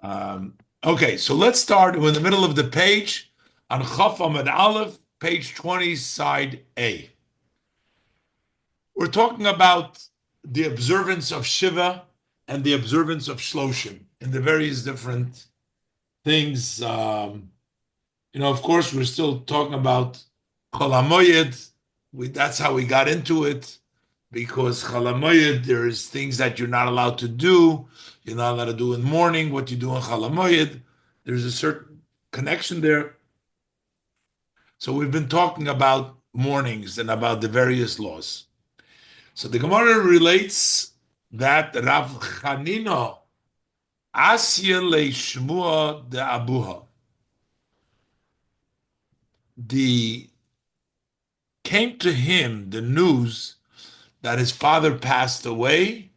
Okay, so let's start. We're in the middle of the page on Chaf Amud Aleph, page 20, side A. We're talking about the observance of Shiva and the observance of Shloshim and the various different things. Of course, we're still talking about Chol HaMoyed. That's how we got into it, because Chol HaMoyed, there's things that you're not allowed to do. You're not allowed to do in the morning what you do in Chol HaMoyed. There's a certain connection there. So we've been talking about mornings and about the various laws. So the Gemara relates that Rav Chanino Asya Leishmua de Abuha. The came to him the news that his father passed away.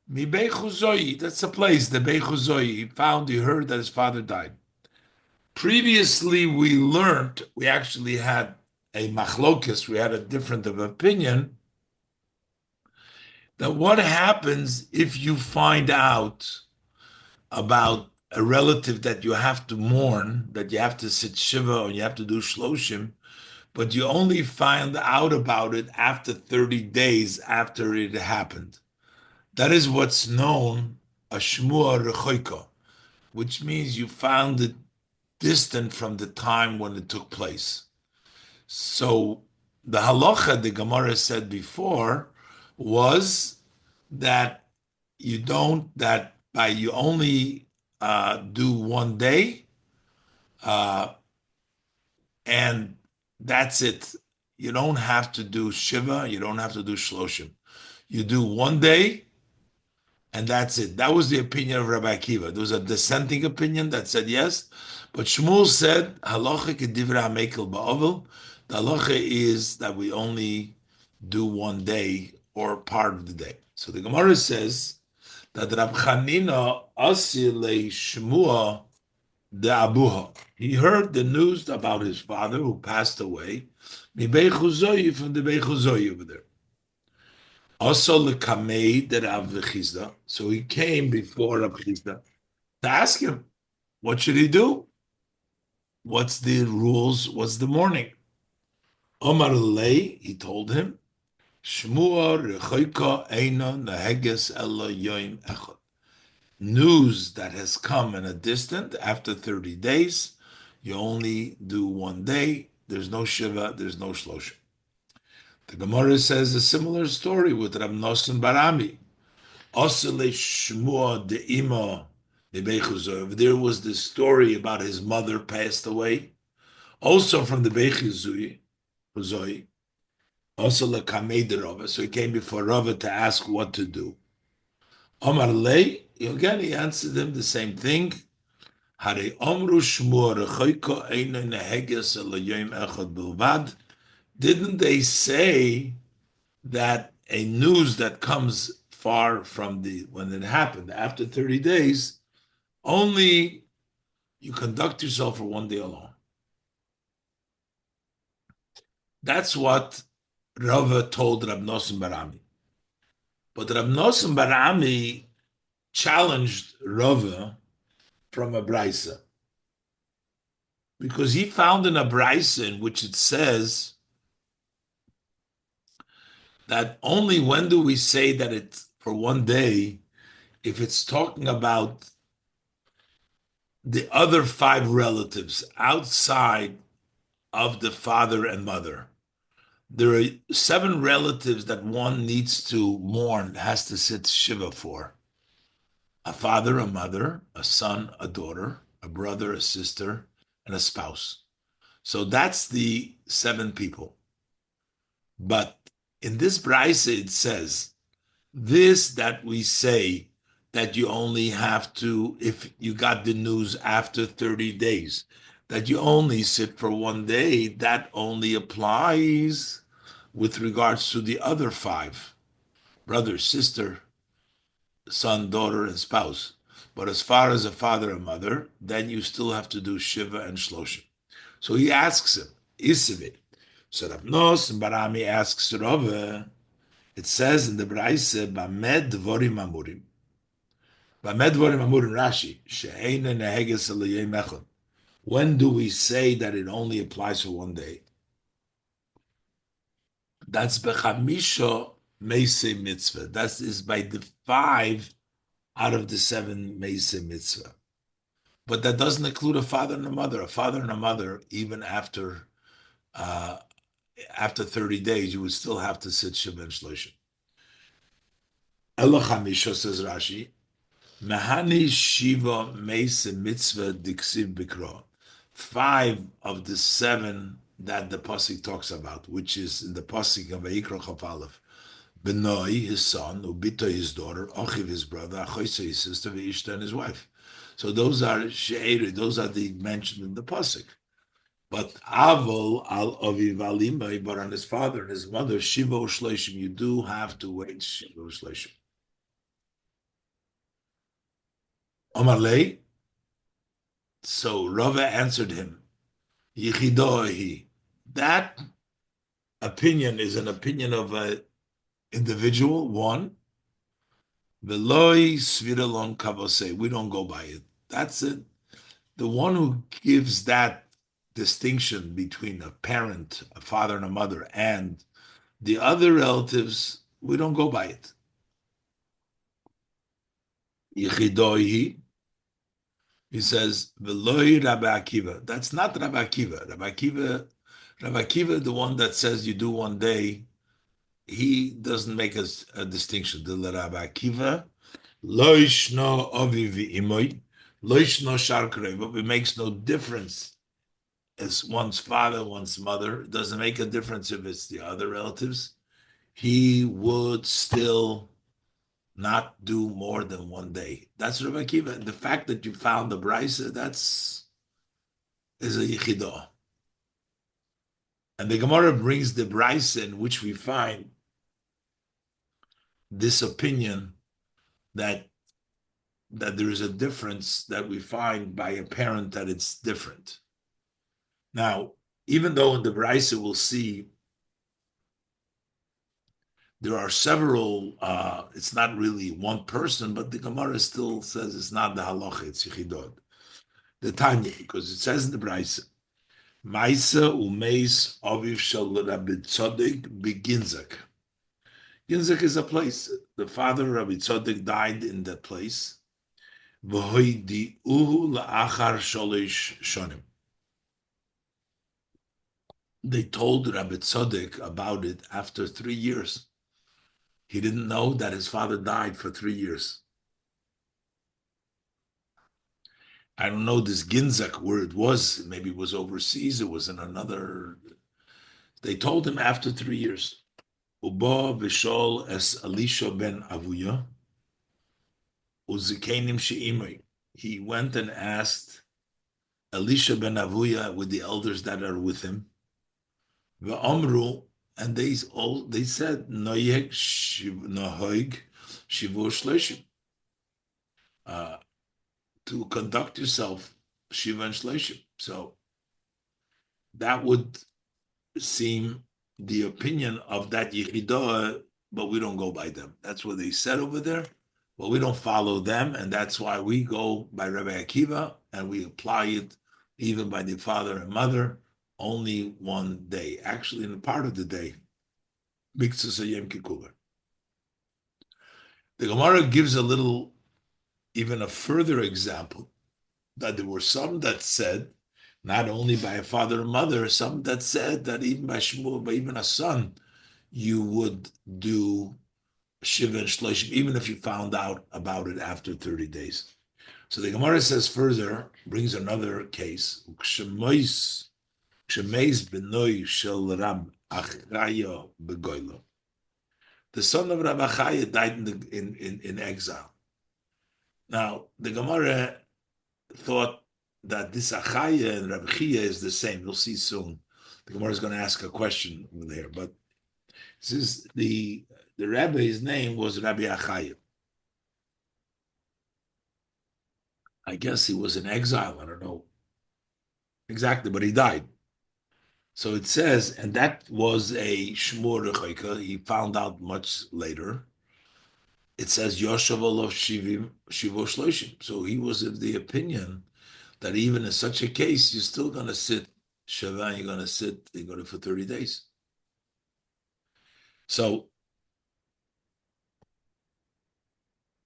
Mi Beichuzoi, that's the place, the Beichuzoi. He heard that his father died. Previously, we actually had a machlokis, we had a different of opinion, that what happens if you find out about a relative that you have to mourn, that you have to sit shiva or you have to do shloshim, but you only find out about it after 30 days after it happened. That is what's known a shmua rechoika, which means you found it distant from the time when it took place. So the halacha the Gemara said before was that you only do 1 day, uh, and that's it. You don't have to do Shiva, you don't have to do Shloshim. You do 1 day, and that's it. That was the opinion of Rabbi Akiva. There was a dissenting opinion that said yes, but Shmuel said, Halacha kedivra hamekel ba'ovel. The halacha is that we only do 1 day or part of the day. So the Gemara says that Rab Chanina asile Shmua de Abuha. He heard the news about his father who passed away. Mi Beichuzoyi, from the Beichuzoyi over there. Also lekamei de Rav Chizda. So he came before Rav Chizda to ask him, what should he do? What's the rules? What's the morning? Omar Lei, he told him, Shmua rechoika eina neheges ella yoim echad. News that has come in a distant after 30 days, you only do 1 day. There's no Shiva, there's no Shloshim. The Gemara says a similar story with Rab Nosson Barami. Osele Shmua de Ima de Beichuzoi. There was this story about his mother passed away, also from the Beichuzoi. Also lekamei de Rava. So he came before Rava to ask what to do. Omar Lei, again he answered him the same thing. Hare Omru Shmua rechoiko eino neheges eloyim echad bilvad. Didn't they say that a news that comes far from when it happened after 30 days, only you conduct yourself for 1 day alone? That's what Rava told Rab Nosson Barami. But Rab Nosson Barami challenged Rava from a brisa, because he found in a brisa in which it says that only when do we say that it's for 1 day if it's talking about the other five relatives outside of the father and mother. There are seven relatives that one needs to mourn, has to sit Shiva for: a father, a mother, a son, a daughter, a brother, a sister, and a spouse. So that's the seven people. But in this brisa, it says this, that we say that you only have to, if you got the news after 30 days, that you only sit for 1 day, that only applies with regards to the other five: brother, sister, son, daughter, and spouse. But as far as a father and mother, then you still have to do Shiva and Shloshim. So he asks him, Isivit. So Rav Nosson Barami asks Rava, it says in the Braise, Bamed Dvorim Amurim. Bamedvarim Amur and Rashi, she'eina neheges aliyei mechon. When do we say that it only applies for one day? That's bechamisha meise mitzvah. That is by the 5 out of the 7 meise mitzvah. But that doesn't include a father and a mother. A father and a mother, even uh, after 30 days, you would still have to sit Shiva and Shloshim. Elo chamisha, says Rashi, Mahani Shiva Meise Mitzvah Diksiv Bikra. 5 of the 7 that the Pasuk talks about, which is in the Pasuk of Vayikra Chaf Aleph. Benoi, his son, Ubito, his daughter, Achiv, his brother, Achoisa, his sister, Veishta, and his wife. So those are She'eri, those are the mentioned in the Pasuk. But Avol al Aviv Alimai, but on his father and his mother, Shiva Ushleishim, you do have to wait Shiva Ushleishim. Amalei, so Rava answered him, Yichidohi. That opinion is an opinion of an individual, one. Veloi sviralon kavose. We don't go by it. That's it. The one who gives that distinction between a parent, a father and a mother, and the other relatives, we don't go by it. Yichidohi. He says, Veloi Rabbi Akiva. That's not Rabbi Akiva. Rabbi Akiva, the one that says you do one day, he doesn't make a distinction. The Rabbi Akiva, Loishno Aviv Imoy, Loishno Sharkrei, but it makes no difference as one's father, one's mother. It doesn't make a difference if it's the other relatives. He would still not do more than one day. That's Rabbi Akiva. The fact that you found the brisa, that's is a yichidah. And the Gemara brings the brisa in which we find this opinion that there is a difference that we find by a parent that it's different. Now, even though in the brisa we'll see there are several, it's not really one person, but the Gemara still says it's not the halacha, it's yichidot. The Tanya, because it says in the brisa, Maisa umeis aviv shel Rabbi Tzaddik beginzak. Ginzak is a place. The father of Rabbi Tzaddik died in that place. V'hoidiuhu la'achar sholish shonim. They told Rabbi Tzaddik about it after 3 years. He didn't know that his father died for 3 years. I don't know this Ginzak where it was. Maybe it was overseas. It was in another. They told him after 3 years. Uba v'shol es Elisha ben Avuya uzikenim she'imay. He went and asked Elisha ben Avuya with the elders that are with him. V'amru, and they said noyeg nohoig shivu shleishim. To conduct yourself shiva and shleishim. So that would seem the opinion of that yichidah, but we don't go by them. That's what they said over there, but we don't follow them, and that's why we go by Rabbi Akiva, and we apply it even by the father and mother, only one day. Actually, in a part of the day, Mikzus Yom Kippur. The Gemara gives a little, even a further example, that there were some that said, not only by a father and mother, some that said that even by Shmuel, by even a son, you would do Shiva and Shloshim, even if you found out about it after 30 days. So the Gemara says further, brings another case, Kshemeis benoi shel Rab Achaya begoylo. The son of Rabbi Achaya died in exile. Now, the Gemara thought that this Achaya and Rabbi Chia is the same. We'll see soon. The Gemara is going to ask a question over there. But since the Rebbe's name was Rabbi Achaya, I guess he was in exile. I don't know exactly, but he died. So it says, and that was a Shmur Rechoika. He found out much later. it says Yoshev of Shivim Shivo Shloshim. So he was of the opinion that even in such a case, you're still going to sit Sheva, you're going to sit, you're going to for 30 days. So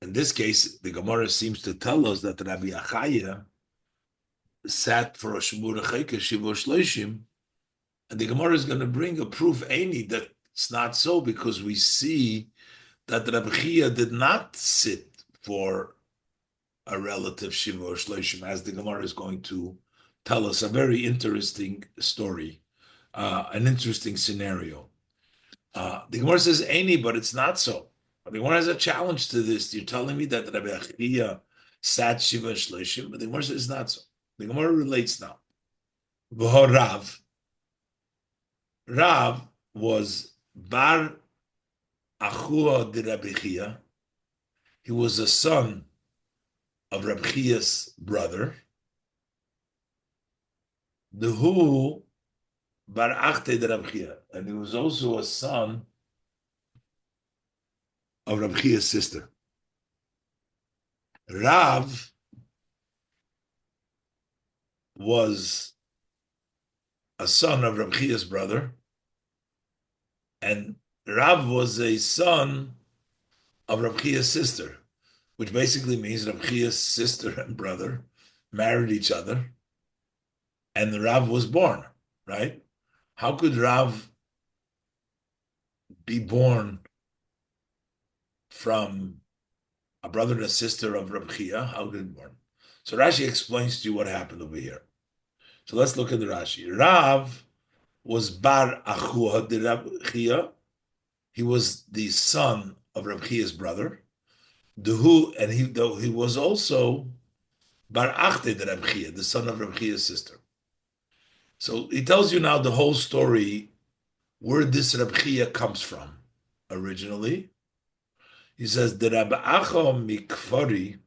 in this case, the Gemara seems to tell us that Rabbi Achaya sat for a Shmur Chayke Shivo Shloshim, and the Gemara is going to bring a proof, Aini, that it's not so, because we see that Rabbi Chia did not sit for a relative Shiva or Shloshim, as the Gemara is going to tell us. A very interesting story, an interesting scenario. The Gemara says any, but it's not so. The Gemara has a challenge to this. You're telling me that Rabbi Chia sat Shiva and Shloshim, but the Gemara says it's not so. The Gemara relates now. Rav was Bar Achua de Rabbi Chia. He was a son of Rabbi Chia's brother. The who Bar Achte de Rabbi Chia, and he was also a son of Rabbi Chia's sister. Rav was a son of Rabbi Chia's brother, and Rav was a son of Rabbi Chia's sister, which basically means Rabbi Chia's sister and brother married each other, and the Rav was born, right? How could Rav be born from a brother and a sister of Rabbi Chia? How could he be born? So Rashi explains to you what happened over here. So let's look at the Rashi. Rav was Bar Achua de Rabbi Chia. He was the son of Rabbi Chia's brother. And he was also Bar Achte de Rabbi Chia, the son of Rabbi Chia's sister. So he tells you now the whole story, where this Rabbi Chia comes from originally. He says, the Rabbi Acha mikfari,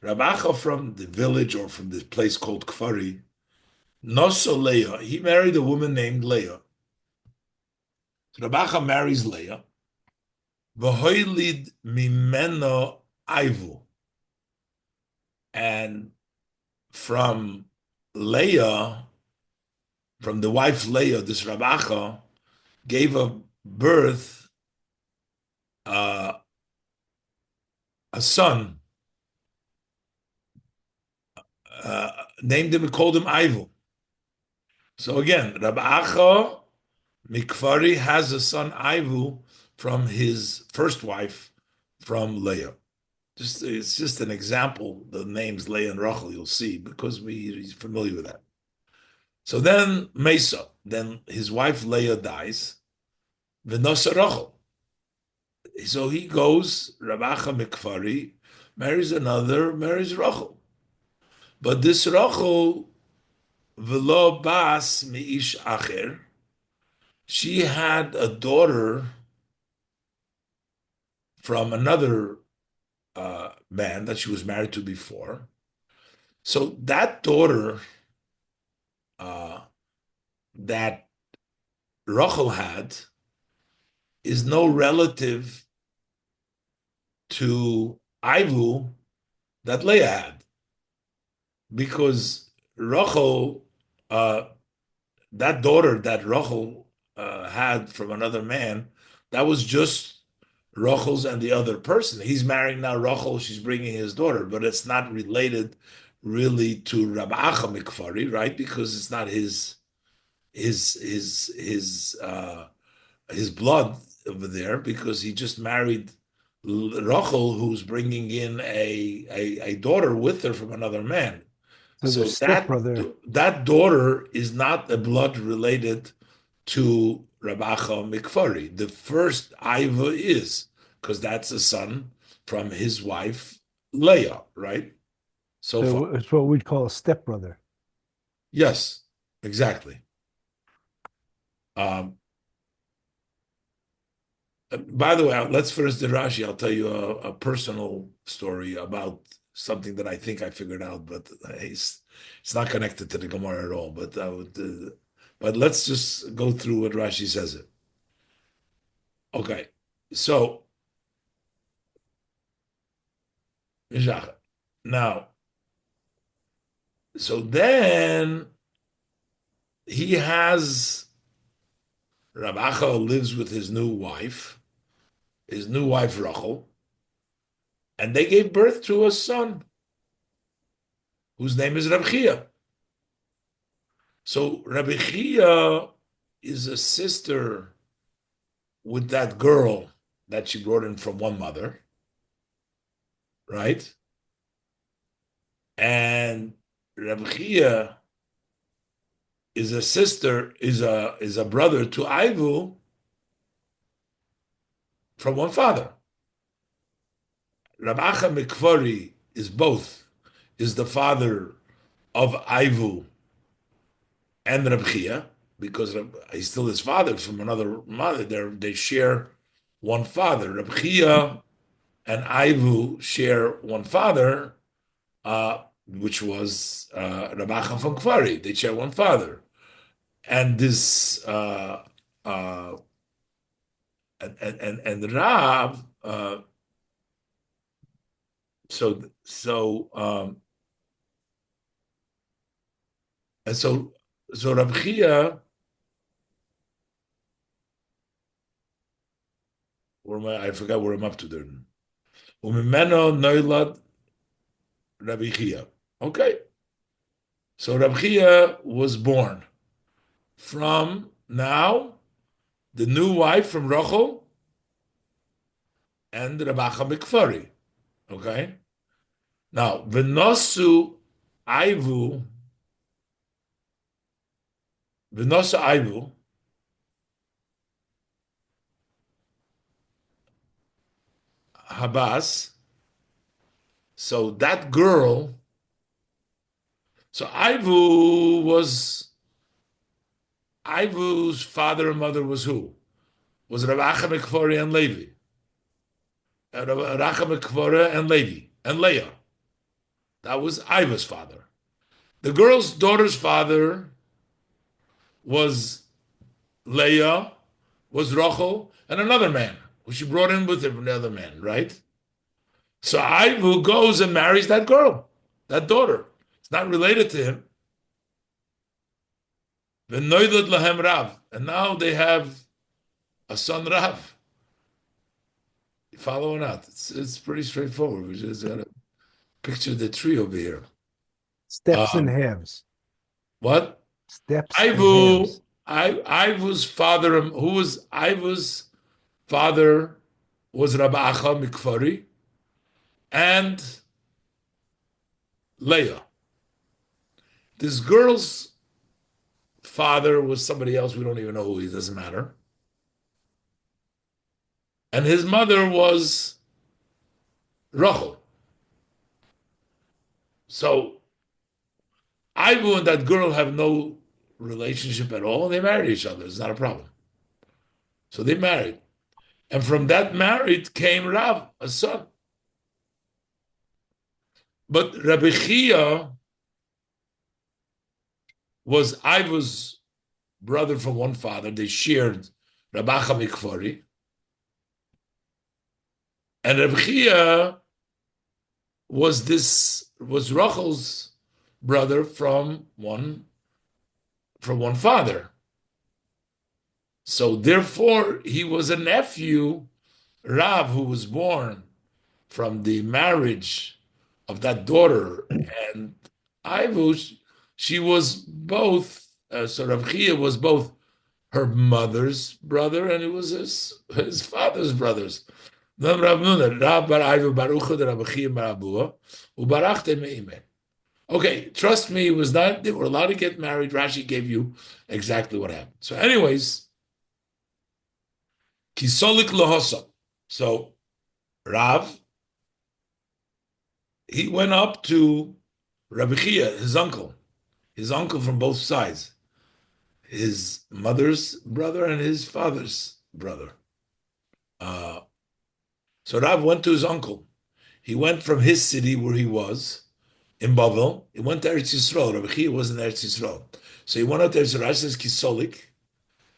Rabbi Acha from the village or from the place called Kfari, Noso Leah, he married a woman named Leah. So Rabbi Acha marries Leah. V'hoilid mimeno Aivu. And from Leah, from the wife Leah, this Rabbi Acha gave a birth a son, named him, called him Aivu. So again, Rabbi Acha Mikfari has a son Aivu from his first wife, from Leah. It's just an example. The names Leah and Rachel, you'll see, because he's familiar with that. So then Mesa, then his wife Leah dies. V'nosa Rachel. So he goes, Rabbi Acha Mikfari, marries Rachel. But this Rachel, v'lo bas mi'ish acher, she had a daughter from another man that she was married to before. So that daughter that Rachel had is no relative to Ivu that Leah had, because Rachel, that daughter that Rachel had from another man, that was just Rachel's and the other person. He's marrying now Rachel, she's bringing his daughter, but it's not related really to Rabbi Acha Mikfari, right? Because it's not his blood over there, because he just married Rachel, who's bringing in a daughter with her from another man. So that daughter is not a blood related to Rabbi Acha Mikfari. The first Iva is, because that's a son from his wife Leah, right? So it's what we'd call a stepbrother. Yes, exactly. By the way, let's first the Rashi. I'll tell you a personal story about something that I think I figured out, but it's not connected to the Gemara at all. But let's just go through what Rashi says it. Okay, so Mishachar. Now, so then he has Rabacha lives with his new wife Rachel, and they gave birth to a son whose name is Rabbi Chia. So Rabbi Chia is a sister with that girl that she brought in from one mother, right? And Rabbi Chia is a sister, is a brother to Ivu from one father. Rabbi Mikvari is both, is the father of Ivu and Rabbi Chia, because he's still his father from another mother. They share one father. Rabbi Chia and Ivu share one father, which was Rabbi from Kvari. They share one father. And this and Rav, and so Rabbi Chia, where am I forgot where I'm up to there. Umimeno noilad Rabbi Chia. Okay, so Rabbi Chia was born from now the new wife from Rachel and Rabbi Mikfari. Okay, now Venosu Ivu, Venosu Ivu. Habas. So that girl, so Ivu's father and mother was who? Was Rabbi Mikfori and Levi. Rabbi Mikfori and Levi and Leah. That was Ivu's father. The girl's daughter's father was Leah, was Rachel, and another man who she brought in with him, another man, right? So Ivu goes and marries that girl, that daughter. It's not related to him. V'noilad lahem Rav, and now they have a son Rav. You follow or not? It's pretty straightforward. We just gotta picture the tree over here. Steps and Um, halves. what? Steps and Ivu, halves. Ivu's father, who was Ivu's father was Rabbi Mikfari and Leah. This girl's father was somebody else. We don't even know who he. Doesn't matter. And his mother was Rachel. So Ivu and that girl have no relationship at all. They married each other. It's not a problem. So they married. And from that marriage came Rav, a son. But Rabbi Chia was Ivu's brother from one father. They shared Rabbi Mikfari. And Rabbi Chia was Rachel's brother from one father. So therefore, he was a nephew, Rav, who was born from the marriage of that daughter. And Ivu, she was both, so Rav Chia was both her mother's brother and it was his father's brothers. Then Rav Nuna, Rav bar Ivu baruch Rav Chia bar Abua, ubarachte me'imeh. Okay, trust me, it was not, they were allowed to get married. Rashi gave you exactly what happened. So anyways, kisolik lohosa. So Rav, he went up to Rabbi Chia, his uncle from both sides, his mother's brother and his father's brother. Uh, so Rav went to his uncle. He went from his city where he was in Bavel. He went to Eretz Yisrael. Rabbi Chia was in Eretz Yisrael. So he went out there. So Rashi says kisolik.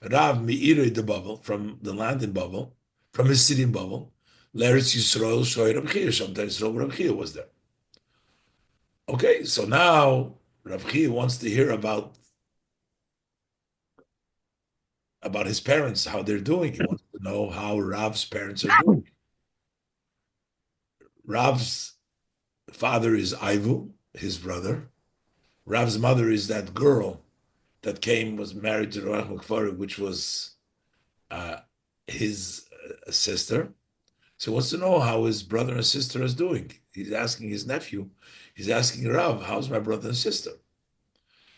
Rav mi'irei de Bavel, from the land in Bavel, from his city in Bavel. L'Eretz Yisrael Shoy Rabbi Chia. Sometimes Rabbi Chia was there. Okay, so now Rabbi Chia wants to hear about his parents, how they're doing. He wants to know how Rav's parents are doing. Rav's father is Ivu, his brother. Rav's mother is that girl that was married to Roach Mukfari, which was his sister. So he wants to know how his brother and sister is doing. He's asking his nephew, he's asking Rav, how's my brother and sister?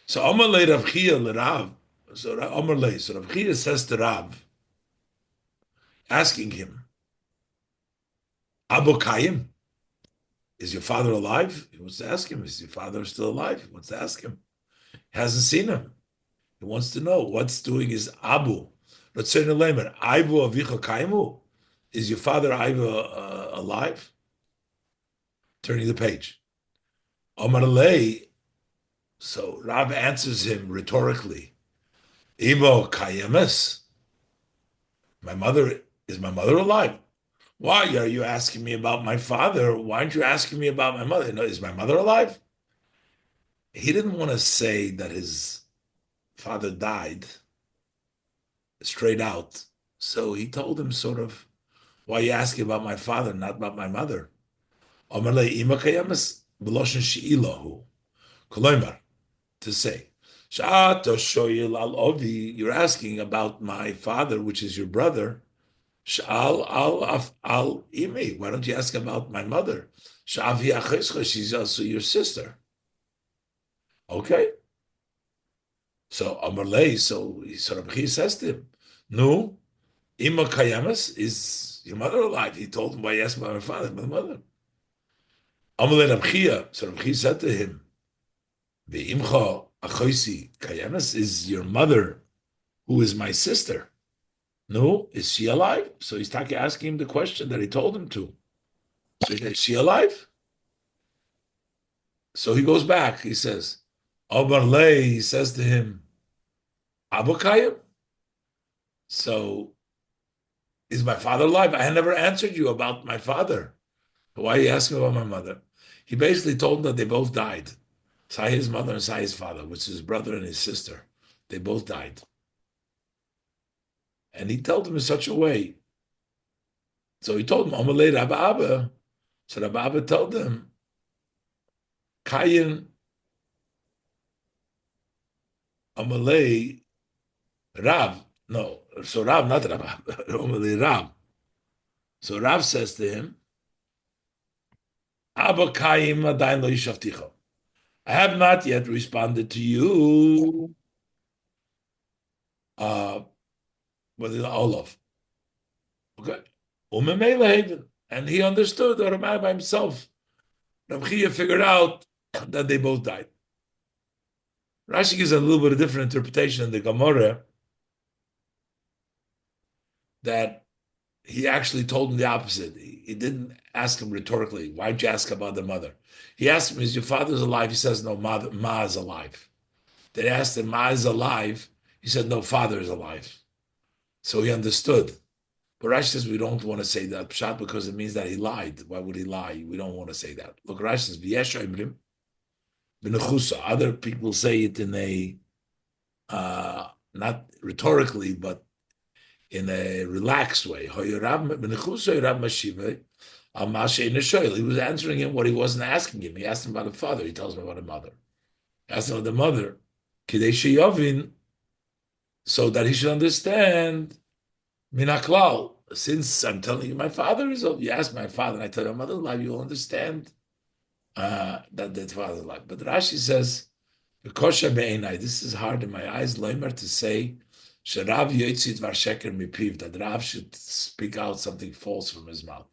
So Amar le Rav Chia le Rav. So Amar le. So Rav Chia says to Rav, asking him, Abu Kayim, is your father alive? He wants to ask him, is your father still alive? He wants to ask him. He hasn't seen him. He wants to know what's doing his Abu. Ratzon Lemer, Abu Avicha Kaimu. Is your father Abu alive? Turning the page. Amar le. So Rav answers him rhetorically. Imo Kayemes. Is my mother alive? Why are you asking me about my father? Why aren't you asking me about my mother? No, is my mother alive? He didn't want to say that his father died straight out. So he told him sort of, why are you asking about my father, not about my mother? To say, you're asking about my father, which is your brother. Al imi. Why don't you ask about my mother? She's also your sister. Okay. So Amarlei, so Rabbi says to him, no, Ima Kayamas, is your mother alive? He told him, why you ask about my father, my mother. Amalei Rabbi, so Rabbi said to him, the Imcha Achoisi Kayamas, is your mother, who is my sister. No, is she alive? So he's asking him the question that he told him to. So is she alive? So he goes back. He says, Amarlei, he says to him, Abukayim? So is my father alive? I had never answered you about my father. Why are you asking about my mother? He basically told him that they both died. Sai his mother and Sai his father, which is his brother and his sister. They both died. And he told him in such a way. So he told him, Amalei Rabba Abba. So Rabba Abba told him, Kayin Amalei Rav. No, so Rav, not Rabba Abba. Amalei Rav. So Rav says to him, Abba Kayim Adain Lo Yishavticha. I have not yet responded to you. With the Olaf. Okay. And he understood automatically by himself. Rav Chia figured out that they both died. Rashi gives a little bit of different interpretation in the Gemara that he actually told him the opposite. He didn't ask him rhetorically, why'd you ask about the mother? He asked him, is your father's alive? He says, no, Ma is alive. They asked him, Ma is alive. He said, no, father is alive. So he understood. But Rashi says we don't want to say that pshat because it means that he lied. Why would he lie? We don't want to say that. Look, Rashi says v'yesh oimrim b'nechusa. Other people say it in a not rhetorically, but in a relaxed way. He was answering him what he wasn't asking him. He asked him about the father. He tells him about the mother. He asked him about the mother, kidei sheyavin, so that he should understand. Minaklal, since I'm telling you my father is alive, you ask my father and I tell you my mother is alive, you will understand that the father is alive. But Rashi says, this is hard in my eyes, Leimer, to say that Rav should speak out something false from his mouth.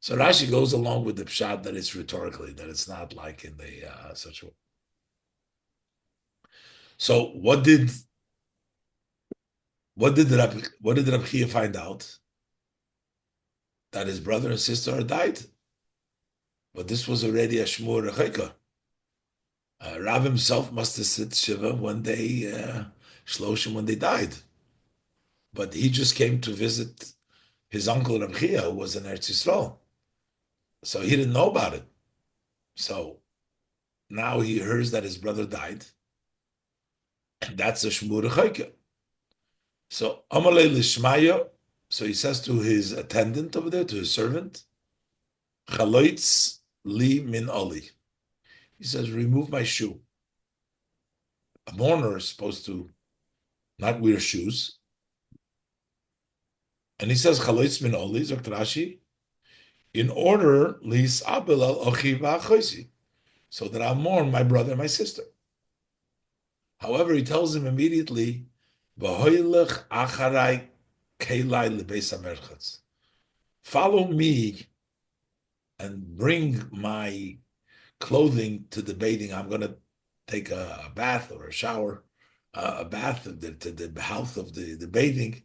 So Rashi goes along with the pshat that it's rhetorically, that it's not like in the such a way. So what did Rabbi Chia find out? That his brother and sister had died. But this was already a Shmur Recheka. Rav himself must have said Shiva when Shloshim when they died. But he just came to visit his uncle Rabbi Chia was in Eretz Yisrael, so he didn't know about it. So now he hears that his brother died, and that's a Shmur Chayke. So Amalei Lishmaya, so he says to his attendant over there, to his servant, Chaloitz li min oli. He says, remove my shoe. A mourner is supposed to not wear shoes. And he says, Chaloitz min oli, Dr. Rashi, in order, lis abel al ochi v'achoisi, so that I'll mourn my brother and my sister. However, he tells him immediately, V'hoylech acharai kelai lebeis hamerchatz. Follow me and bring my clothing to the bathing. I'm going to take a bath or a shower, a bath to the house of the bathing,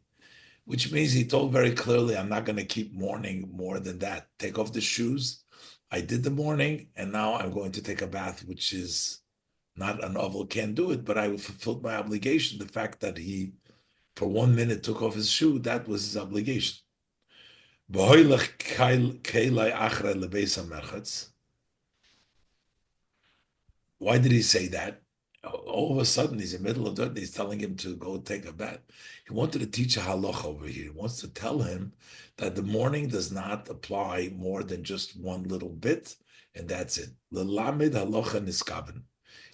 which means he told very clearly, I'm not going to keep mourning more than that. Take off the shoes. I did the mourning, and now I'm going to take a bath, which is not an oval, can't do it, but I fulfilled my obligation. The fact that he, for 1 minute, took off his shoe, that was his obligation. Why did he say that? All of a sudden, he's in the middle of it. He's telling him to go take a bath. He wanted to teach a halacha over here. He wants to tell him that the mourning does not apply more than just one little bit, and that's it. L'lamed halacha niskaven.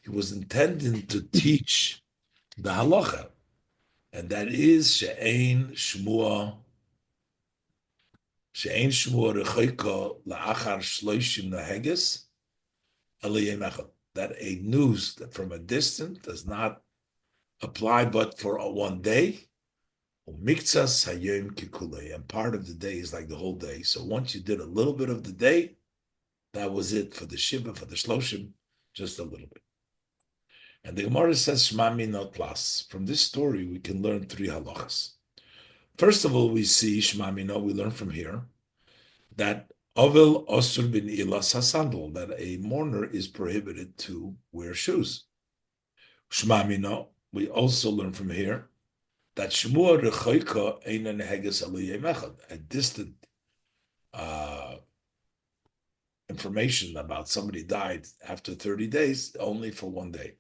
He was intending to teach the halacha, and that is she'ein shmua rechoika la'achar shloishim naheges eliyem that a news that from a distance does not apply but for 1 day. Miktsas hayom kikulei, and part of the day is like the whole day. So once you did a little bit of the day, that was it for the shiva, for the shloshim, just a little bit. And the Gemara says Shmami not plus. From this story, we can learn 3 halachas. First of all, we see Shmami no. We learn from here that Ovel Osur bin Ilas Hasandal, that a mourner is prohibited to wear shoes. Shmamino, we also learn from here that Shmua Rechoika Einan Heges Aliyeh Mechad, a distant information about somebody died after 30 days, only for 1 day.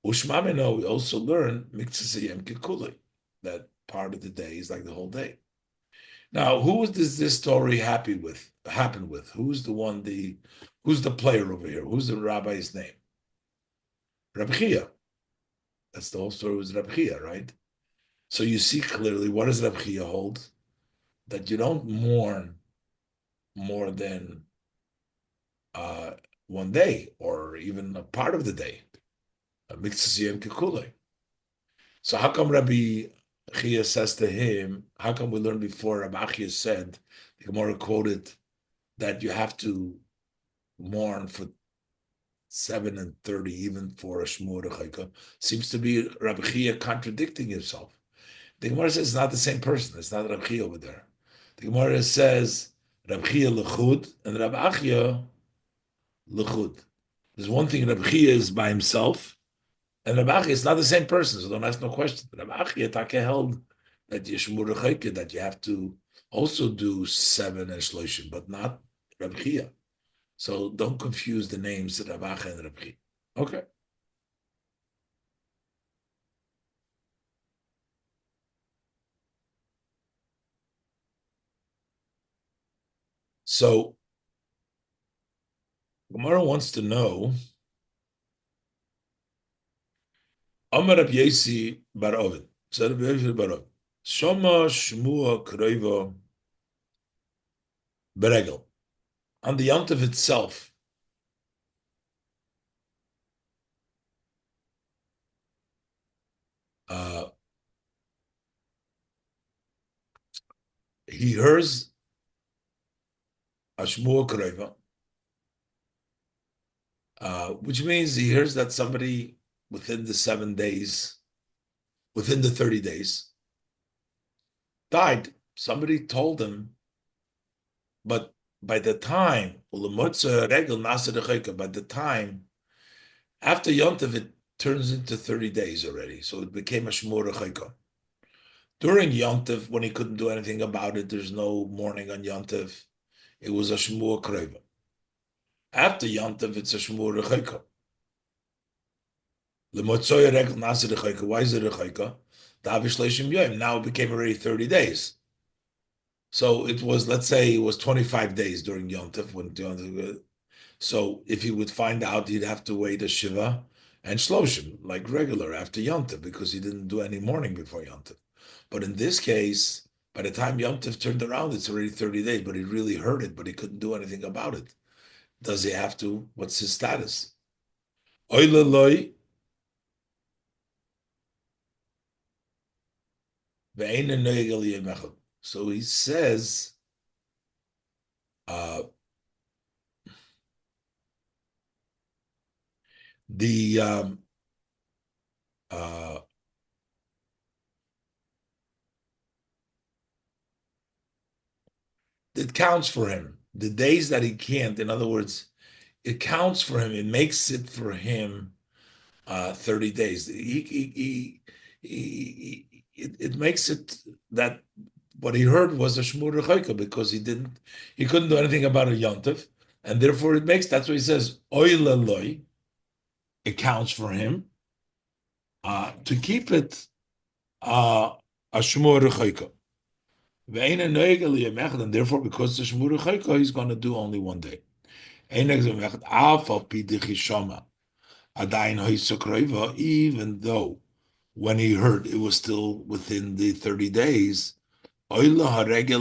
Ushmamino, we also learn Miktsasiyem Kikuli, that part of the day is like the whole day. Now, who does this story happen with? Who's the player over here? Who's the rabbi's name? Rabbi Chia. That's the whole story with Rabbi Chia, right? So you see clearly, what does Rabbi Chia hold? That you don't mourn more than 1 day, or even a part of the day. So how come Rabbi Chia says to him, how come we learned before Rabbi Chia said, the Gemara quoted, that you have to mourn for 7 and 30, even for a Shmur Chayka? Seems to be Rabbi Chia contradicting himself. The Gemara says it's not the same person. It's not Rabbi Chia over there. The Gemara says Rabbi Chia Lechud and Rabbi Chia Lechud. There's one thing, Rabbi Chia is by himself, and Rabbi Chia is not the same person, so don't ask no question. Rabbi Chia Take held that Yeshmur Chayka, that you have to also do 7 and Shloshim, but not Rabbi Chia. So don't confuse the names of Rabbi Chia and Rabbi Chia. Okay. So Gemara wants to know, Amar Rabbi Yesi bar Ovid, said Rabbi Yesi bar Ovid, Shoma Shmua Kreiva Beregel. On the Yontif itself, he hears a Shmua Kreiva, which means he hears that somebody within the 7 days, within the 30 days, died. Somebody told him, but by the time, by the time, after Yontif, it turns into 30 days already. So it became a Shmur Chayka. During Yontif, when he couldn't do anything about it, there's no mourning on Yontif. It was a Shmua Kreva. After Yontif, it's a Shmua Rechayka. Lemotzoya Regel Nasa Rechayka. Why is it Rechayka? Davish Leishim Yoim. Now it became already 30 days. So it was, let's say, it was 25 days during Yontif. So if he would find out, he'd have to wait a Shiva and Shloshim, like regular after Yontif, because he didn't do any mourning before Yontif. But in this case, by the time Yom Tov turned around, it's already 30 days, but he really heard it, but he couldn't do anything about it. Does he have to? What's his status? Oile loy, ve'ein noegel yemechel. So he says, uh, the uh, it counts for him. The days that he can't, in other words, it counts for him. It makes it for him 30 days. It makes it that what he heard was a shmur rechaika because he couldn't do anything about a yontif, and therefore it makes, that's what he says, oile loy, it counts for him to keep it a shmur rechaika. And therefore, because the shmur rechaika, he's going to do only one day. Even though when he heard it was still within the 30 days, the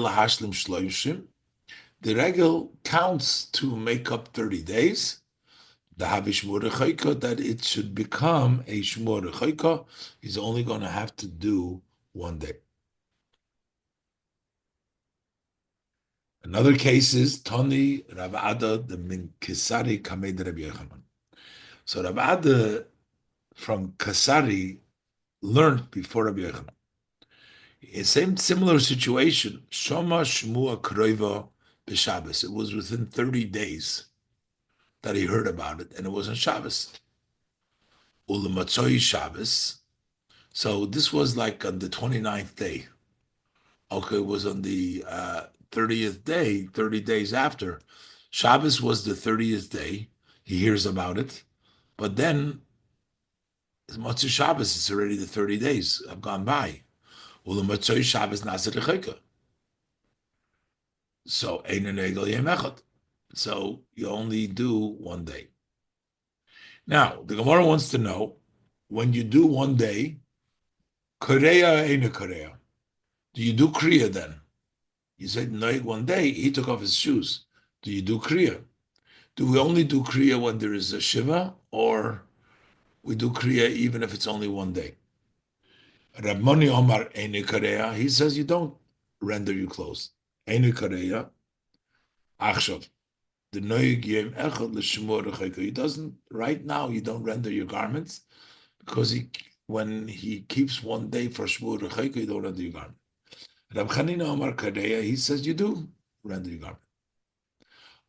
regel counts to make up 30 days. The Havishmur that it should become a Shmur Rechaika, he's only going to have to do one day. Another case is Tani Rav Ada the Min Kisari Kamed Rabbi Yochanan. So Rav Ada from Kasari learned before Rabbi Yochanan. Same similar situation. Shoma Shmua Kroiva b'Shabbos. It was within 30 days that he heard about it, and it was on Shabbos. Ulamatzoi Shabbos. So this was like on the 29th day. Okay, it was on the 30th day, 30 days after. Shabbos was the 30th day. He hears about it. But then, Matzah Shabbos, it's already the 30 days have gone by. Ulamatzoi Shabbos Nazir Chayka. So so you only do one day. Now the Gemara wants to know, when you do one day, Korea Eina Korea, do you do Kriya then? You said no, one day he took off his shoes. Do you do Kriya? Do we only do Kriya when there is a Shiva, or we do Kriya even if it's only one day? Rab Moni Omar Eina Korea, he says you don't render your clothes. Eina Korea, Achshav. The noyig yem echad l'shmor rechaika. He doesn't right now. You don't render your garments because when he keeps one day for shmur rechaika, you don't render your garment. Rab Chanina Amar Kadeya, he says you do render your garment.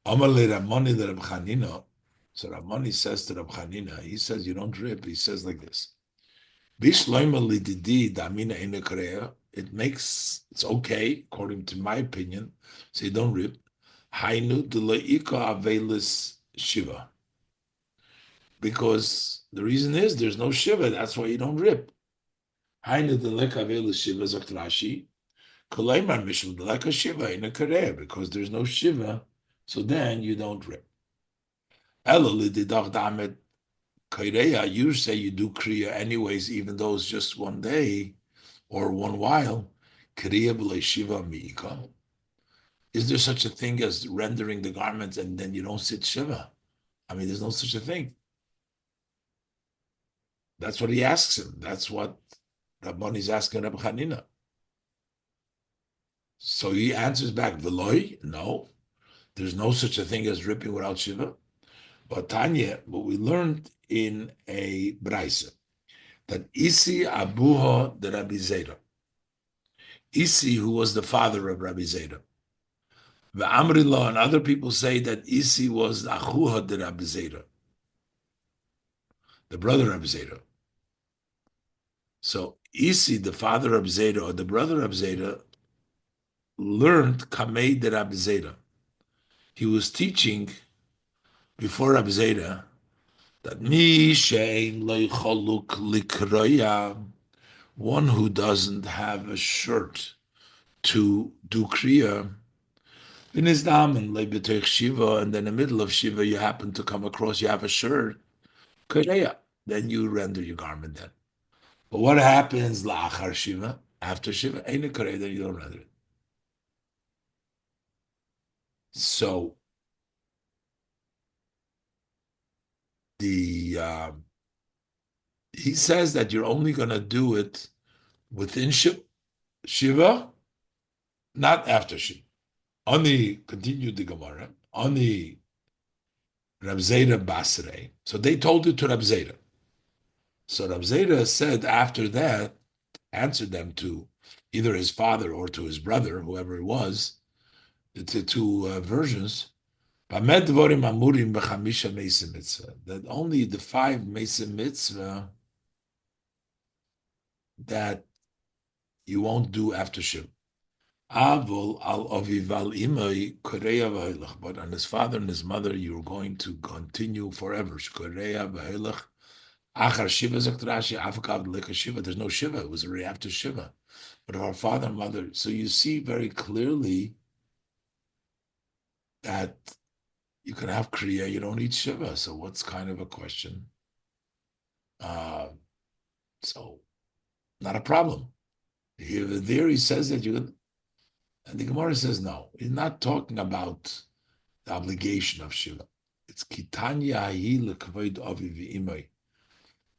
Amar le Ramani le Rab Chanina. So Ramani says to Rab Chanina, he says you don't rip. He says like this: Bishloima lididi damina ina kareya. It's okay according to my opinion. So you don't rip. Hainu deleika avelis shiva. Because the reason is there's no shiva. That's why you don't rip. Hainu deleika avelis shiva zok Rashi. Kolaimar mishum deleka shiva in a kareya. Because there's no shiva, so then you don't rip. Elo lididach damet kareya. You say you do kriya anyways, even though it's just one day or one while. Kriya b'le shiva miika. Is there such a thing as rendering the garments and then you don't sit Shiva? I mean, there's no such a thing. That's what he asks him. That's what Rabbani's asking Rabbi Chanina. So he answers back, Veloy, no, there's no such a thing as ripping without Shiva. But Tanya, what we learned in a Braisa, that Isi Abuha the Rabbi Zera. Isi, who was the father of Rabbi Zera. The Amrillah and other people say that Isi was Achuha de Rabbi Zera, the brother of Zera. So Isi, the father of Zeta, or the brother of Zeta, learned Kamei de Rab Zeta. He was teaching before Rab Zeta that Mi Shein Leicholuk Likroya, one who doesn't have a shirt to do Kriya, in his damen, Lebetech Shiva, and then in the middle of Shiva, you happen to come across, you have a shirt, Kriya, then you render your garment then. But what happens la'achar Shiva? After Shiva, ain't a Kriya, then you don't render it. So the he says that you're only going to do it within Shiva, not after Shiva. Only continued the Gemara, only Rab Zeta Basrei. So they told it to Rab Zeta. So Rab Zeta said after that, answered them to either his father or to his brother, whoever it was, the two versions. That only the 5 Mesim Mitzvah that you won't do after Shiva. Avol al avival imay koreya v'helach. But on his father and his mother, you're going to continue forever. Koreya v'helach. Achar Shiva zakt Rashi, afakav leka Shiva. There's no Shiva. It was already after Shiva. But our father and mother. So you see very clearly that you can have Kriya, you don't need Shiva. So what's kind of a question? Uh, so not a problem. Here, there he says that you can, and the Gemara says no. He's not talking about the obligation of Shiva. It's Kitanya Hayi Lekavod Aviv Imay.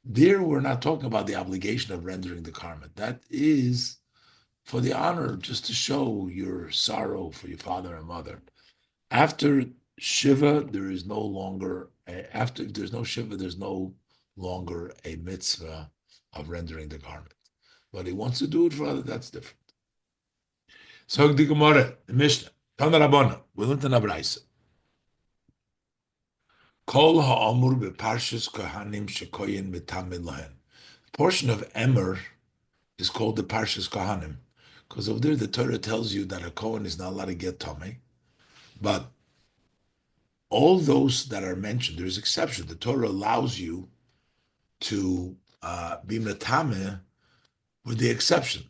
There, we're not talking about the obligation of rendering the garment. That is for the honor, just to show your sorrow for your father and mother. After Shiva, there is no longer, after if there's no Shiva, there's no longer a mitzvah of rendering the garment. But he wants to do it for other, that's different. So the Gemara, the Mishnah, Tana Rabbana, we learned in Abraisa. Kol ha'amur beparshas kohanim shekoyin mitamid lahen. The portion of Emer is called the Parshas Kohanim, because over there the Torah tells you that a Kohen is not allowed to get Tomei. But all those that are mentioned, there's exception. The Torah allows you to be Metame with the exception.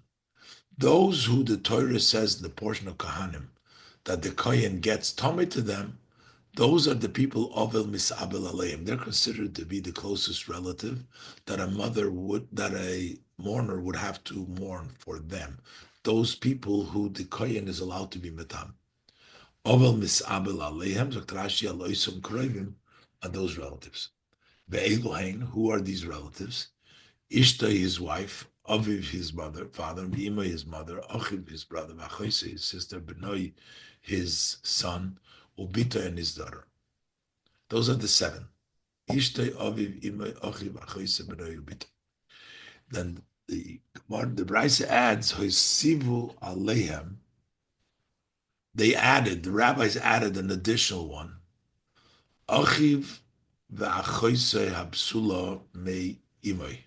Those who the Torah says in the portion of Kohanim that the Kohen gets Tomei to them, those are the people Ovel Misabel Aleim. They're considered to be the closest relative that a mourner would have to mourn for them. Those people who the Kohen is allowed to be Metam. Ovel Misabel Aleim, Zaktrashi Aloisum Krevim, are those relatives. Be'elohein, who are these relatives? Ishta, his wife, Aviv, his mother, father, Bima, his mother, Achiv, his brother, Vachoise, his sister, Benoi, his son, Ubita, and his daughter. Those are the 7. Ishtay, Aviv, Ima, Achiv, Vachoise, Benoi, Ubita. Then the Brisa adds, Hoisivu Alehem. The rabbis added an additional one. Achiv, Vachoise, Habsula, Me, Imoi.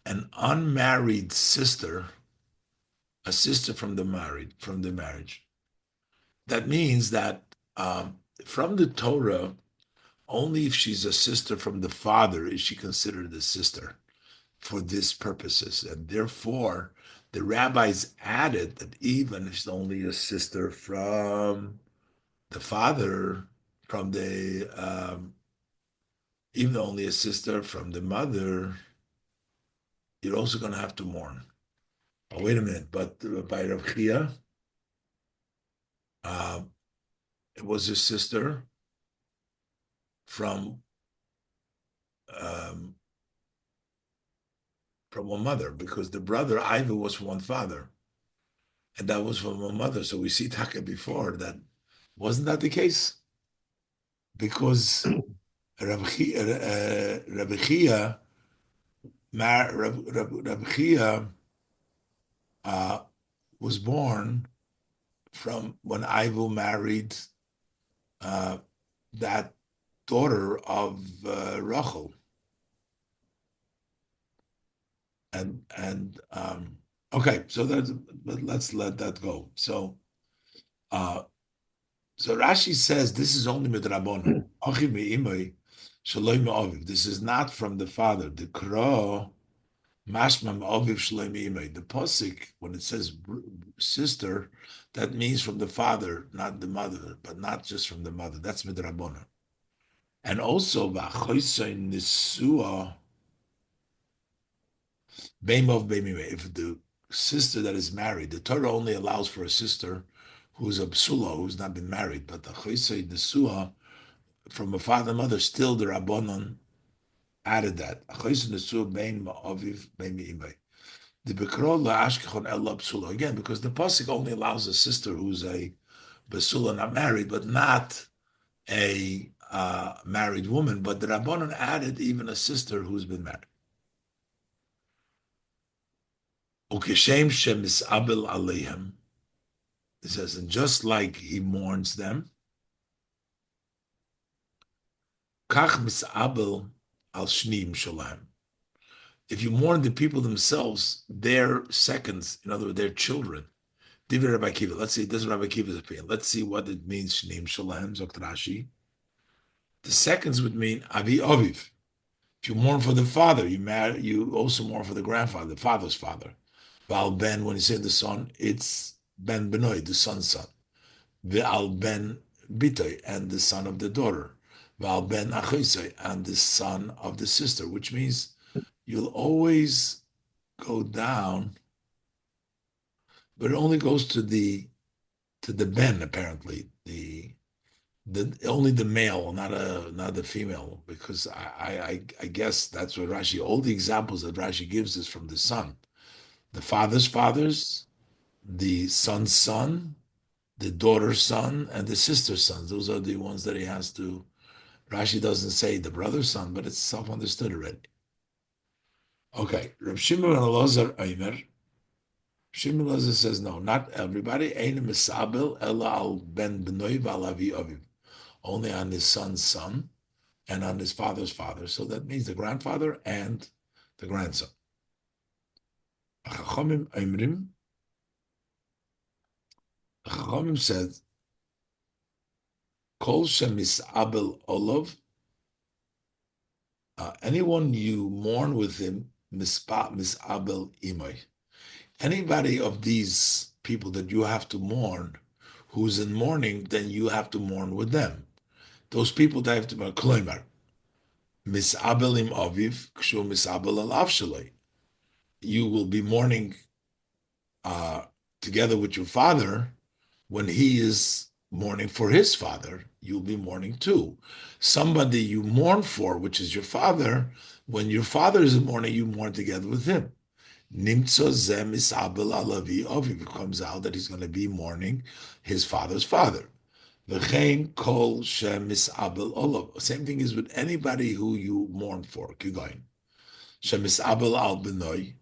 An unmarried sister, a sister from the marriage. That means that from the Torah, only if she's a sister from the father is she considered a sister for these purposes. And therefore, the rabbis added that even if she's only a sister from the father, even only a sister from the mother, you're also going to have to mourn. Oh, wait a minute, but by Rabbi chaim, it was his sister from um, one mother, because the brother Iva was from one father, and that was from one mother. So we see Taka before that wasn't that the case, because Rabbi Chia was born from when Iva married that daughter of Rachel. and okay, so that's but let's let that go. Uh so Rashi says this is only midrabanan. Achi me'imay shaloi me'aviv. This is not from the father. The kra mashma me'aviv shaloi me'imay. The pasuk when it says sister, that means from the father, not the mother, but not just from the mother. That's midrabanan. And also v'achoisay nisua beimov beimimay. If the sister that is married, the Torah only allows for a sister who's a psula, who's not been married, but the choisay nisua from a father and mother, still the Rabbanon added that. The Bekro la'ashkechon ella psula. Again, because the pasuk only allows a sister who's a basula, not married, but not a married woman. But the Rabbanon added even a sister who's been married. Ukeshem shemisabel aleihem. It says, and just like he mourns them, kach misabel al shnim shalem. If you mourn the people themselves, their seconds, in other words, their children. Divi Rabbi Akiva. Let's see, this is Rabbi Akiva's opinion. Let's see what it means, Shneim Shalem, Zokt Rashi. The seconds would mean Avi Aviv. If you mourn for the father, you also mourn for the grandfather, the father's father. Val Ben, when you say the son, it's Ben Benoy, the son's son. Val Ben Bitoy, and the son of the daughter. Val Ben Achisai, and the son of the sister, which means you'll always go down, but it only goes to the ben apparently the only the male, not the female, because I guess that's what Rashi. All the examples that Rashi gives is from the son, the father's fathers, the son's son, the daughter's son, and the sister's sons. Those are the ones that he has to. Rashi doesn't say the brother's son, but it's self-understood already. Okay, Reb Shimon and Elazar Eimer. Shimon Elazar says no, not everybody. Ein misabel ela al ben b'noi v'al avi aviv. Only on his son's son and on his father's father. So that means the grandfather and the grandson. Chachamim Eimrim. Chachamim said, Kol shemisabel olav. Anyone you mourn with him, misabel imay. Anybody of these people that you have to mourn, who's in mourning, then you have to mourn with them. Those people that have to mourn, kloimar, misabelim aviv, kshu misabel al avshalei. You will be mourning together with your father when he is mourning for his father. You'll be mourning too. Somebody you mourn for, which is your father, when your father is in mourning, you mourn together with him. Nimtzo zem isabel alavi aviv. It comes out that he's going to be mourning his father's father. V'chein kol shem isabel olav. Same thing is with anybody who you mourn for. Kigoin. Shem isabel al benoi.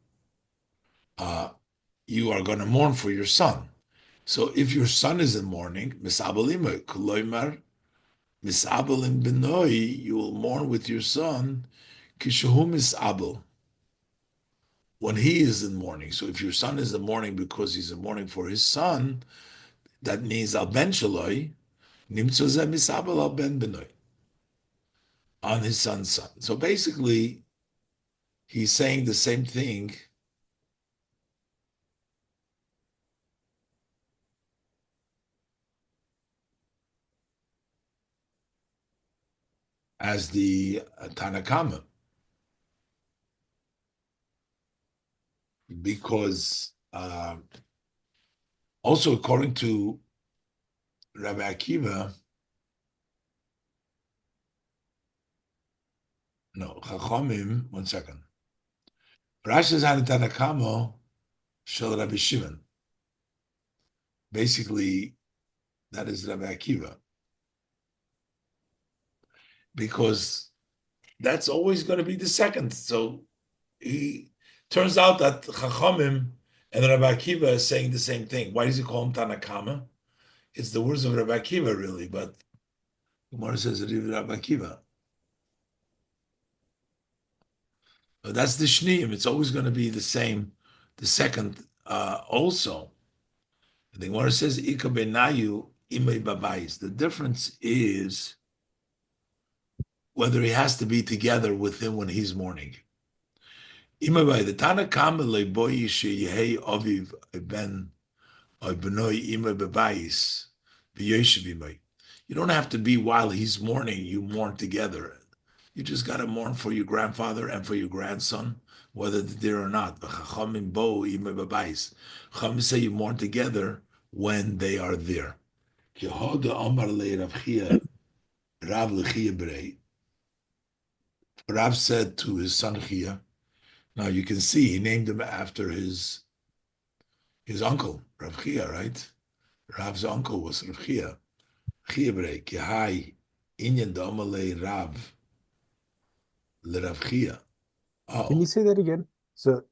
You are going to mourn for your son. So if your son is in mourning, misabel kloimar misabel benoi, you will mourn with your son. Kishahu misabel, when he is in mourning. So if your son is in mourning because he's in mourning for his son, that means al ben shaloi nimtzoze misabel al ben benoi, on his son's son. So basically, he's saying the same thing as the Tanakama, because also according to Rabbi Akiva, no, Chachamim, one second. Rashi is on Tanakama shel Rabbi Shimon. Basically, that is Rabbi Akiva. Because that's always going to be the second. So he turns out that Chachamim and Rabbi Akiva is saying the same thing. Why does he call him Tanakama? It's the words of Rabbi Akiva, really, but Gemara says it is Rabbi Akiva. That's the Shneim. It's always going to be the same, the second also. The Gemara says, Ika benayu imei babayis. The difference is whether he has to be together with him when he's mourning. Imei bay, the Tana Kama leboyi sheyehei aviv ben benoi imei babayis v'yeshiv imei. You don't have to be while he's mourning, you mourn together. You just got to mourn for your grandfather and for your grandson, whether they're there or not. Chachamim bo imei babayis. Chachamim say you mourn together when they are there. Yehoda Omar le Rav Chia, Rav Lechia Brei. Rav said to his son Chia. Now you can see he named him after his uncle, Rav Chia, right? Rav's uncle was Rav Chia. Chia Brei, Kihai, Inyan da Omar le Rav, le Rav Chia. Can Oh, you say that again? So,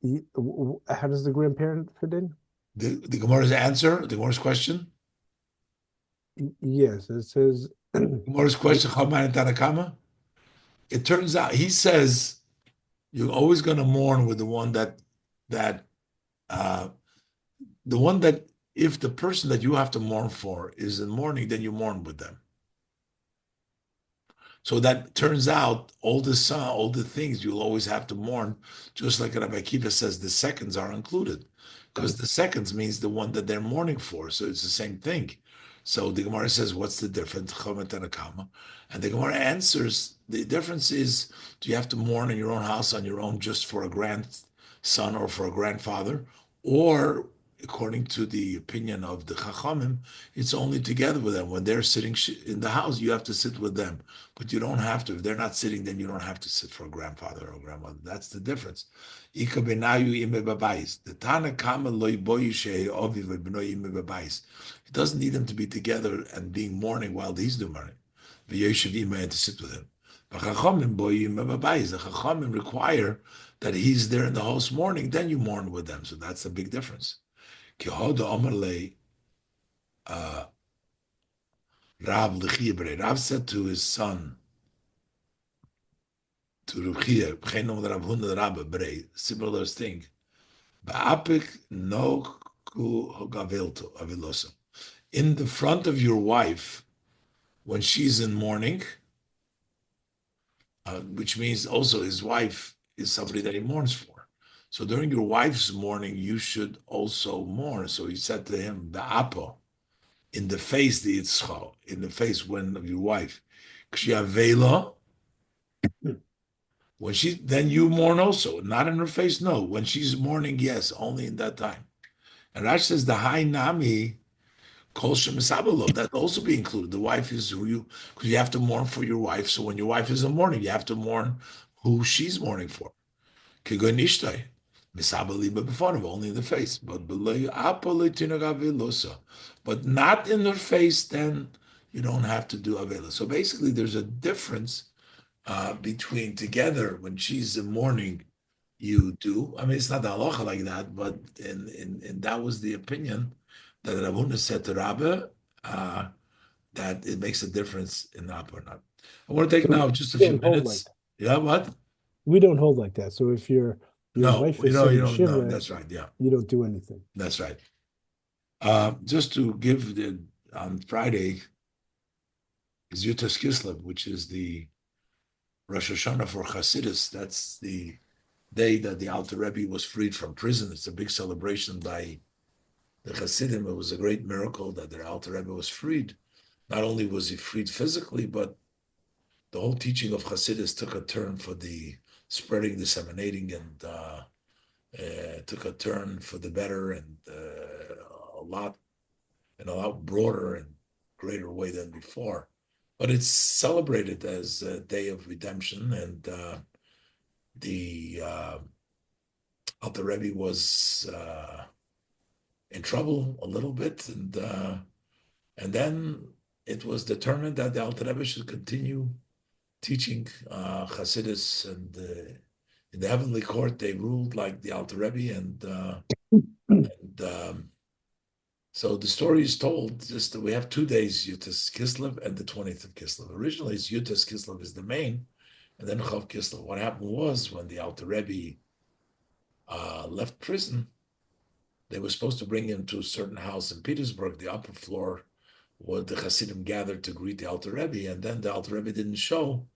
how does the grandparent fit in? the Gemara's answer, the Gemara's question? Yes, it says. Gemara's question, Chaman and Tanakama? It turns out, he says, you're always going to mourn with the one that uh, the one that if the person that you have to mourn for is in mourning, then you mourn with them. So that turns out all the things you'll always have to mourn, just like Rabbi Akiva says, the seconds are included, because the seconds means the one that they're mourning for. So it's the same thing. So the Gemara says, what's the difference? Chomet and Akama. And the Gemara answers, the difference is, do you have to mourn in your own house on your own just for a grandson or for a grandfather? Or according to the opinion of the Chachamim, it's only together with them. When they're sitting in the house, you have to sit with them. But you don't have to. If they're not sitting, then you don't have to sit for a grandfather or grandmother. That's the difference. Ika benayu ime babayis. The Tana kama loy boyu shei ovi v'bnoi ime babayis. It doesn't need them to be together and being mourning while he's doing mourning. V'yoshev ime and to sit with him. V'chachamim boyu ime babayis. The chachamim require that he's there in the house mourning, then you mourn with them. So that's a big difference. Kihoda Omar le Rav Lechia. Rav said to his son, to Rav Chia, Rav Hunda Rabba Brei, similar thing. Ba'apik no ku hogavelto aviloso. In the front of your wife, when she's in mourning, which means also his wife is somebody that he mourns for. So during your wife's mourning, you should also mourn. So he said to him, Ba'apo, in the face, the itzcha, in the face when of your wife. Kshiavela, when she, then you mourn also, not in her face, no. When she's mourning, yes, only in that time. And Rash says the high nami kol shemisabelo, that also be included. The wife is who you, because you have to mourn for your wife. So when your wife is in mourning, you have to mourn who she's mourning for. Kigon ishtai. Misabeli but before only in the face. But but not in her face, then you don't have to do avela. So basically, there's a difference between together when she's in mourning, you do. I mean, it's not the halacha like that, but in that was the opinion that Ravuna said to Rabbi that it makes a difference in that or not. I want to take So now just a we few don't hold like minutes. that. Yeah, what? We don't hold like that. So if your No, wife is you saying don't know. shiva, That's right. Yeah, you don't do anything. that's right. Just to give the on Friday is Yutas Kislev, which is the Rosh Hashanah for Hasidus. That's the day that the Alter Rebbe was freed from prison. It's a big celebration by the Hasidim. It was a great miracle that the Alter Rebbe was freed. Not only was he freed physically, but the whole teaching of Hasidus took a turn for the spreading, disseminating, and took a turn for the better and a lot broader and greater way than before. But it's celebrated as a day of redemption, and the Alter Rebbe was in trouble a little bit, and then it was determined that the Alter Rebbe should continue teaching Hasidus, and in the heavenly court they ruled like the Alter Rebbe, and so the story is told just that we have 2 days, Yutas Kislev and the 20th of Kislev. Originally, it's Yutas Kislev is the main, And then Chav Kislev. What happened was when the Alter Rebbe left prison, they were supposed to bring him to a certain house in Petersburg, the upper floor, where the Hasidim gathered to greet the Alter Rebbe, and then the Alter Rebbe didn't show.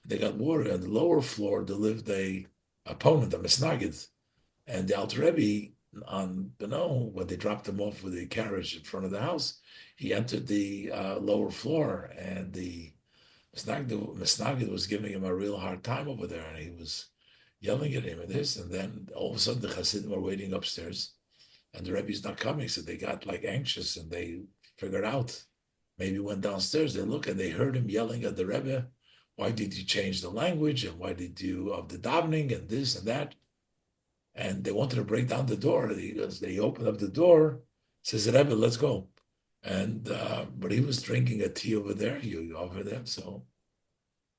They got worried. On the lower floor, there lived a opponent, a Misnagid, and the Alter Rebbe, on Beno, when they dropped him off with the carriage in front of the house, he entered the lower floor, and the Misnagid was giving him a real hard time over there, and he was yelling at him and this, and then all of a sudden the Hasidim were waiting upstairs, and the Rebbe's not coming, so they got like anxious, and they figured out, maybe went downstairs, they look, and they heard him yelling at the Rebbe, why did you change the language, and why did you, of the davening, and this and that, and they wanted to break down the door. They opened up the door, says Rebbe, let's go. And but he was drinking a tea over there, so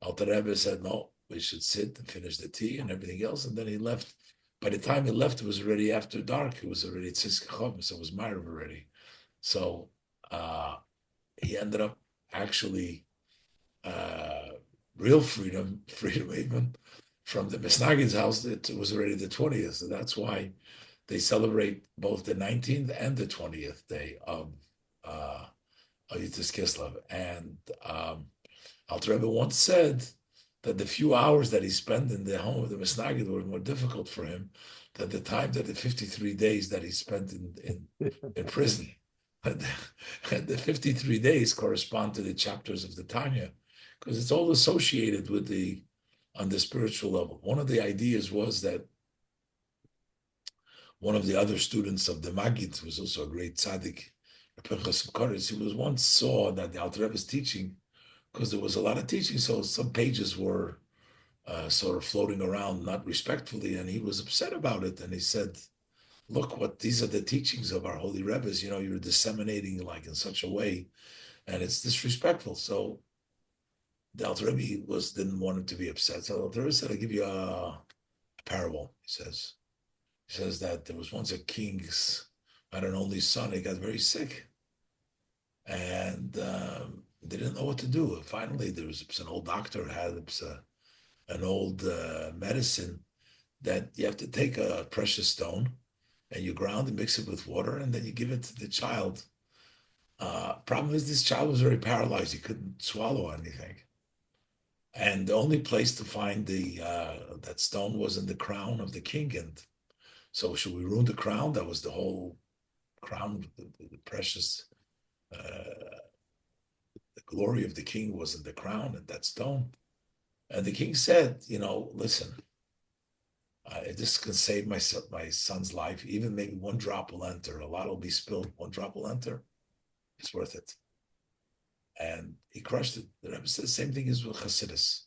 Alter Rebbe said, no, we should sit and finish the tea and everything else. And then he left. By the time he left, it was already after dark. It was already Tzizke Chom, so it was Ma'ariv already. So he ended up actually real freedom even from the Misnagid's house. It was already the 20th. So that's why they celebrate both the 19th and the 20th day of Yitzhak Kislev. And Alter Rebbe once said that the few hours that he spent in the home of the Misnagid were more difficult for him than the time that the 53 days that he spent in prison. And the 53 days correspond to the chapters of the Tanya, because it's all associated with on the spiritual level. One of the ideas was that one of the other students of the Magid, who was also a great tzaddik, he was once saw that the Alter Rebbe's teaching, because there was a lot of teaching, so some pages were sort of floating around not respectfully, and he was upset about it, and he said, look, these are the teachings of our holy Rebbes, you're disseminating like in such a way, and it's disrespectful. So the Alter Rebbe didn't want him to be upset. So the Alter Rebbe said, I'll give you a parable, he says that there was once a king's, had an only son, he got very sick, and they didn't know what to do. Finally, there was an old doctor had an old medicine that you have to take a precious stone and you ground and mix it with water, and then you give it to the child. Problem is, this child was very paralyzed; he couldn't swallow anything, and the only place to find that stone was in the crown of the king. And so, should we ruin the crown? That was the whole crown, the precious. The glory of the king was in the crown and that stone. And the king said, listen, if this can save my son's life, even maybe one drop will enter, a lot will be spilled, one drop will enter, it's worth it. And he crushed it. The Rebbe said the same thing is with Hasidus.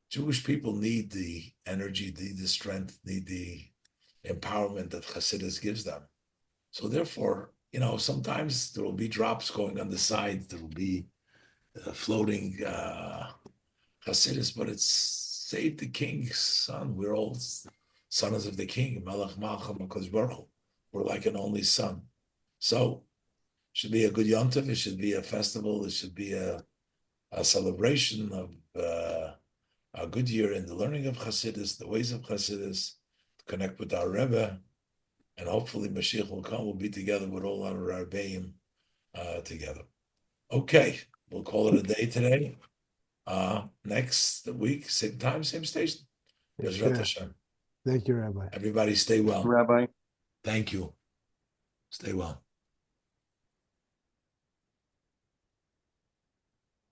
Jewish people need the energy, need the strength, need the empowerment that Hasidus gives them. So therefore, sometimes there will be drops going on the side, there will be floating Hasidus, but it's save the king's son. We're all sons of the king, Melech Malcham HaKadosh Baruch Hu. We're like an only son. So it should be a good yontif, it should be a festival, it should be a celebration of a good year in the learning of Hasidus, the ways of Hasidus, to connect with our Rebbe, and hopefully Mashiach will come, we'll be together with all our Rabbeim together. Okay, we'll call it a day today. Next week, same time, same station. Bezrat Hashem. Thank you, Rabbi. Everybody stay well. Rabbi. Thank you. Stay well.